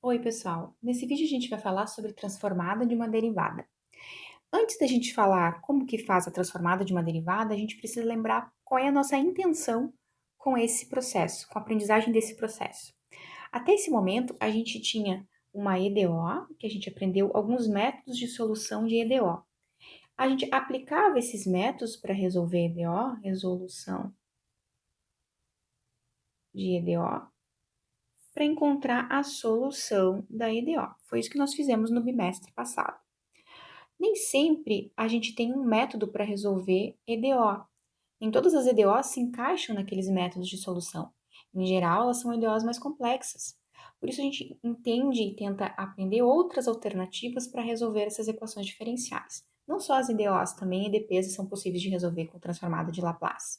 Oi, pessoal! Nesse vídeo a gente vai falar sobre transformada de uma derivada. Antes da gente falar como que faz a transformada de uma derivada, a gente precisa lembrar qual é a nossa intenção com esse processo, com a aprendizagem desse processo. Até esse momento, a gente tinha uma EDO, que a gente aprendeu alguns métodos de solução de EDO. A gente aplicava esses métodos para resolver EDO, resolução de EDO, para encontrar a solução da EDO. Foi isso que nós fizemos no bimestre passado. Nem sempre a gente tem um método para resolver EDO. Nem todas as EDOs se encaixam naqueles métodos de solução. Em geral, elas são EDOs mais complexas. Por isso, a gente entende e tenta aprender outras alternativas para resolver essas equações diferenciais. Não só as EDOs, também EDPs são possíveis de resolver com transformada de Laplace.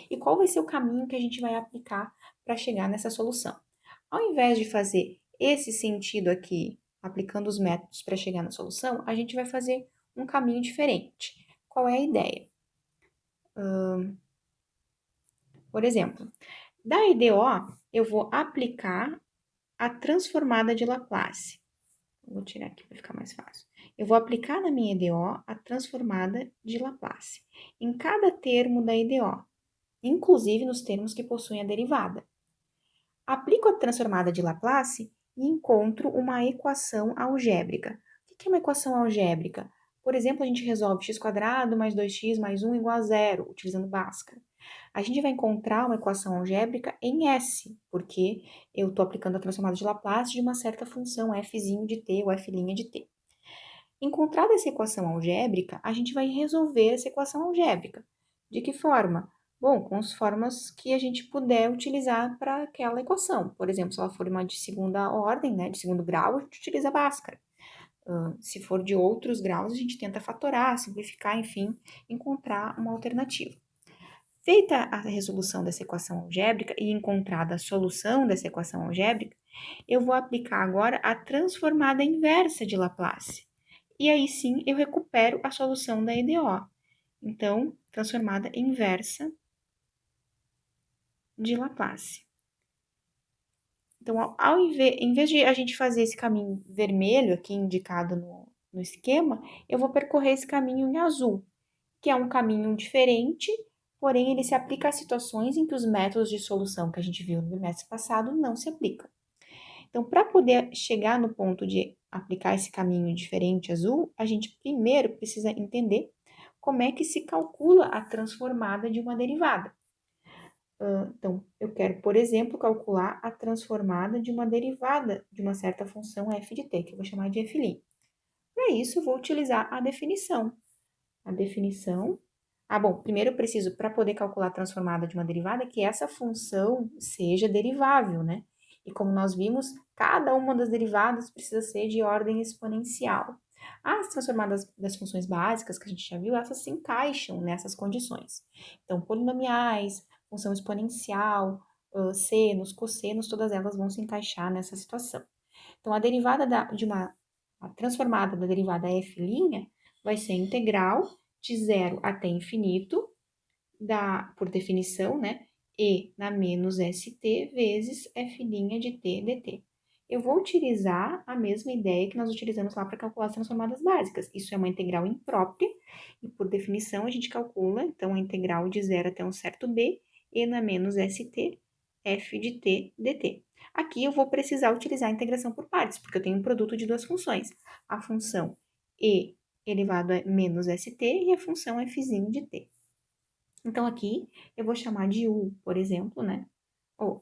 E qual vai ser o caminho que a gente vai aplicar para chegar nessa solução? Ao invés de fazer esse sentido aqui, aplicando os métodos para chegar na solução, a gente vai fazer um caminho diferente. Qual é a ideia? Por exemplo, da EDO, eu vou aplicar a transformada de Laplace. Vou tirar aqui para ficar mais fácil. Eu vou aplicar na minha EDO a transformada de Laplace em cada termo da EDO, inclusive nos termos que possuem a derivada. Aplico a transformada de Laplace e encontro uma equação algébrica. O que é uma equação algébrica? Por exemplo, a gente resolve x² mais 2x mais 1 igual a zero, utilizando Bhaskara. A gente vai encontrar uma equação algébrica em S, porque eu estou aplicando a transformada de Laplace de uma certa função f' de t ou f' de t. Encontrada essa equação algébrica, a gente vai resolver essa equação algébrica. De que forma? Bom, com as formas que a gente puder utilizar para aquela equação. Por exemplo, se ela for uma de segunda ordem, né, de segundo grau, a gente utiliza Bhaskara. Se for de outros graus, a gente tenta fatorar, simplificar, enfim, encontrar uma alternativa. Feita a resolução dessa equação algébrica e encontrada a solução dessa equação algébrica, eu vou aplicar agora a transformada inversa de Laplace. E aí sim eu recupero a solução da EDO. Então, transformada inversa de Laplace. Então, em vez de a gente fazer esse caminho vermelho aqui indicado no esquema, eu vou percorrer esse caminho em azul, que é um caminho diferente, porém ele se aplica a situações em que os métodos de solução que a gente viu no bimestre passado não se aplicam. Então, para poder chegar no ponto de aplicar esse caminho diferente azul, a gente primeiro precisa entender como é que se calcula a transformada de uma derivada. Então, eu quero, por exemplo, calcular a transformada de uma derivada de uma certa função f de t, que eu vou chamar de f'. Para isso, eu vou utilizar a definição. A definição. Bom, primeiro eu preciso, para poder calcular a transformada de uma derivada, que essa função seja derivável, né? E como nós vimos, cada uma das derivadas precisa ser de ordem exponencial. As transformadas das funções básicas que a gente já viu, essas se encaixam nessas condições. Então, polinomiais, função exponencial, senos, cossenos, todas elas vão se encaixar nessa situação. Então, a derivada a transformada da derivada f' vai ser integral de 0 até infinito, por definição, né, e na menos st vezes f' de t dt. Eu vou utilizar a mesma ideia que nós utilizamos lá para calcular as transformadas básicas. Isso é uma integral imprópria, e por definição a gente calcula, então, a integral de 0 até um certo b, e na menos st, f de t dt. Aqui eu vou precisar utilizar a integração por partes, porque eu tenho um produto de duas funções. A função e elevado a menos st e a função f' de t. Então, aqui eu vou chamar de u, por exemplo, né?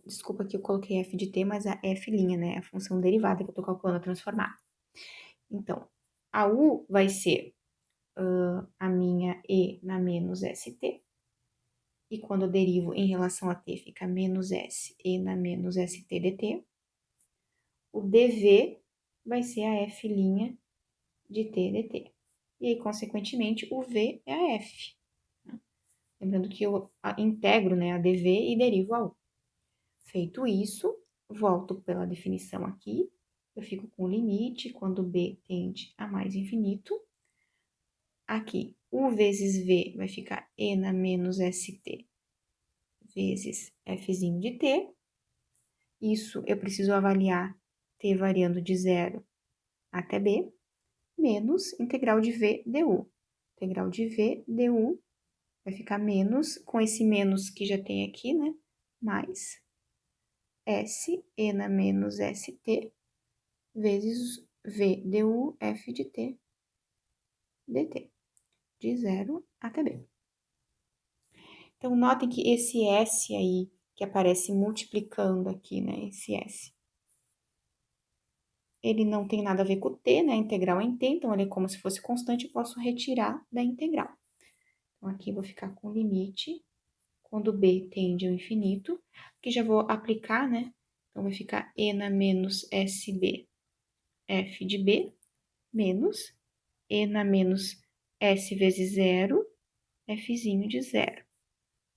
Desculpa que eu coloquei f de t, mas a f', né? A função derivada que eu estou calculando a transformada. Então, a u vai ser a minha e na menos st. E quando eu derivo em relação a t, fica menos s e na menos st dt. O dv vai ser a f' de t dt. E aí, consequentemente, o v é a f. Lembrando que eu integro, né, a dv e derivo a u. Feito isso, volto pela definição aqui, eu fico com o limite quando b tende a mais infinito. Aqui, u vezes v vai ficar e na menos st vezes f' de t. Isso eu preciso avaliar t variando de 0 até b, menos integral de v du. Integral de v du vai ficar menos, com esse menos que já tem aqui, né? Mais S, ena menos st, vezes v du f de t dt, de 0 até b. Então, notem que esse S aí, que aparece multiplicando aqui, né, esse S, ele não tem nada a ver com o t, né, a integral é em t, então ele é como se fosse constante, eu posso retirar da integral. Então, aqui eu vou ficar com limite, quando b tende ao infinito, aqui já vou aplicar, né, então vai ficar ena menos sb f de b, menos ena menos s vezes 0, fzinho de 0,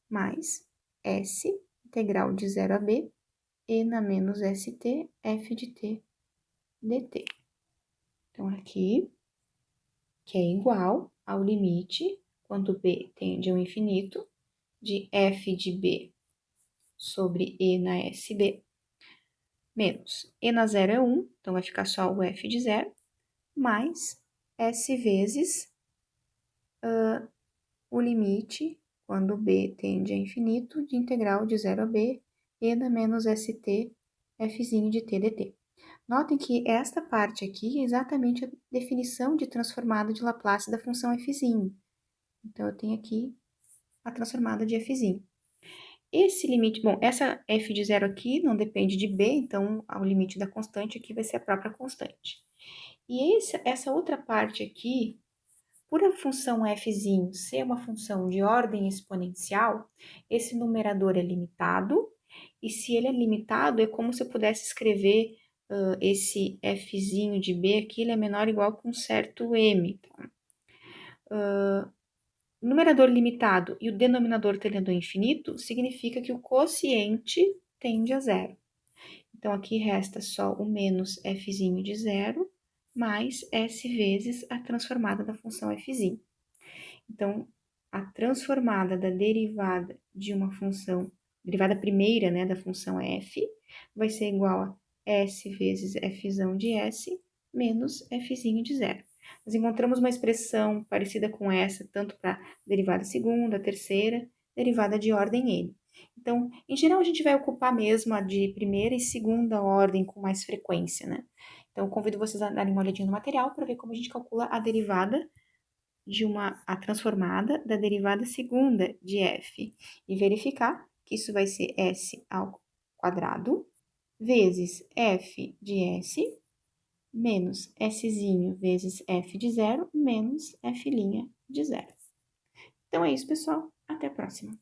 mais s, integral de 0 a b, ena menos st, f de t dt. Então, aqui, que é igual ao limite, quando b tende ao infinito, de f de b sobre e na sb, menos e na 0 é 1, então vai ficar só o f de 0, mais s vezes o limite, quando b tende a infinito, de integral de 0 a b, e na menos st, fzinho de t dt. Notem que esta parte aqui é exatamente a definição de transformada de Laplace da função fzinho. Então, eu tenho aqui a transformada de fzinho. Esse limite, bom, essa f de 0 aqui não depende de b, então o limite da constante aqui vai ser a própria constante. E essa outra parte aqui, por a função fzinho ser uma função de ordem exponencial, esse numerador é limitado, e se ele é limitado, é como se eu pudesse escrever esse fzinho de b aqui, ele é menor ou igual que um certo m. Tá? Numerador limitado e o denominador tendendo ao infinito, significa que o quociente tende a 0. Então, aqui resta só o menos fzinho de 0, mais s vezes a transformada da função fzinho. Então, a transformada da derivada de uma função, derivada primeira, né, da função f, vai ser igual a s vezes fzão de s, menos fzinho de 0. Nós encontramos uma expressão parecida com essa, tanto para derivada segunda, terceira, derivada de ordem n. Então, em geral, a gente vai ocupar mesmo a de primeira e segunda ordem com mais frequência, né? Então, convido vocês a darem uma olhadinha no material para ver como a gente calcula a derivada a transformada da derivada segunda de f e verificar que isso vai ser s ao quadrado vezes f de s menos szinho vezes f de 0 menos f' de 0. Então é isso, pessoal. Até a próxima.